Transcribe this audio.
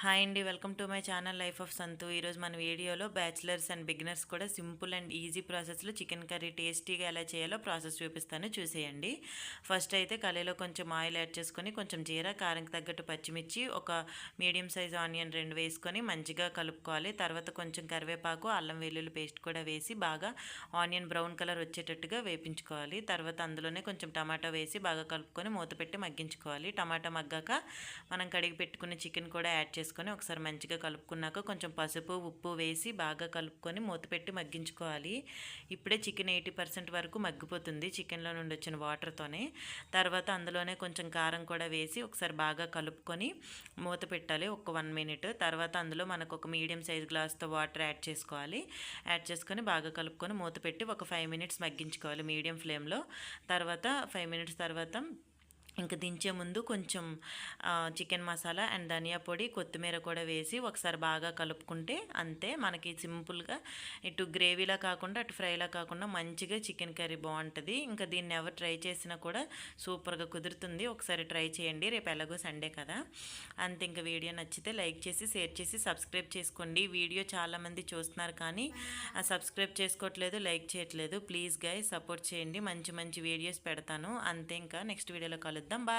Hi అండి, welcome to my channel life of సంతు. ఈరోజు మన వీడియోలో బ్యాచిలర్స్ అండ్ బిగినర్స్ కూడా సింపుల్ అండ్ ఈజీ ప్రాసెస్లో చికెన్ కర్రీ టేస్టీగా ఎలా చేయాలో ప్రాసెస్ చూపిస్తాను, చూసేయండి. ఫస్ట్ అయితే కళాయిలో కొంచెం ఆయిల్ యాడ్ చేసుకొని కొంచెం జీరా, కారంకి తగ్గట్టు పచ్చిమిర్చి, ఒక మీడియం సైజ్ ఆనియన్ 2 వేసుకొని మంచిగా కలుపుకోవాలి. తర్వాత కొంచెం కరివేపాకు, అల్లం వెల్లుల్లి పేస్ట్ కూడా వేసి బాగా ఆనియన్ బ్రౌన్ కలర్ వచ్చేటట్టుగా వేపించుకోవాలి. తర్వాత అందులోనే కొంచెం టమాటా వేసి బాగా కలుపుకొని మూత పెట్టి మగ్గించుకోవాలి. టమాటా మగ్గాక మనం కడిగి పెట్టుకున్న చికెన్ కూడా యాడ్ చేసుకొని ఒకసారి మంచిగా కలుపుకున్నాక కొంచెం పసుపు, ఉప్పు వేసి బాగా కలుపుకొని మూత పెట్టి మగ్గించుకోవాలి. ఇప్పుడే చికెన్ 80% వరకు మగ్గిపోతుంది చికెన్లో నుండి వచ్చిన వాటర్తోనే. తర్వాత అందులోనే కొంచెం కారం కూడా వేసి ఒకసారి బాగా కలుపుకొని మూత పెట్టాలి ఒక 1 మినిట్. తర్వాత అందులో మనకు ఒక మీడియం సైజ్ గ్లాస్తో వాటర్ యాడ్ చేసుకోవాలి. యాడ్ చేసుకొని బాగా కలుపుకొని మూత పెట్టి ఒక 5 మినిట్స్ మగ్గించుకోవాలి మీడియం ఫ్లేమ్లో. తర్వాత 5 మినిట్స్ తర్వాత ఇంకా దించే ముందు కొంచెం చికెన్ మసాలా అండ్ ధనియా పొడి, కొత్తిమీర కూడా వేసి ఒకసారి బాగా కలుపుకుంటే అంతే. మనకి సింపుల్గా ఇటు గ్రేవీలా కాకుండా అటు ఫ్రైలా కాకుండా మంచిగా చికెన్ కర్రీ బాగుంటుంది. ఇంకా దీన్ని ఎవరు ట్రై చేసినా కూడా సూపర్గా కుదురుతుంది. ఒకసారి ట్రై చేయండి, రేపు ఎలాగో సండే కదా. అంతే. ఇంకా వీడియో నచ్చితే లైక్ చేసి, షేర్ చేసి, సబ్స్క్రైబ్ చేసుకోండి. వీడియో చాలామంది చూస్తున్నారు కానీ సబ్స్క్రైబ్ చేసుకోవట్లేదు, లైక్ చేయట్లేదు. ప్లీజ్ గైస్ సపోర్ట్ చేయండి, మంచి మంచి వీడియోస్ పెడతాను. అంతే. ఇంకా నెక్స్ట్ వీడియోలో కలుద్దాం. బాయ్.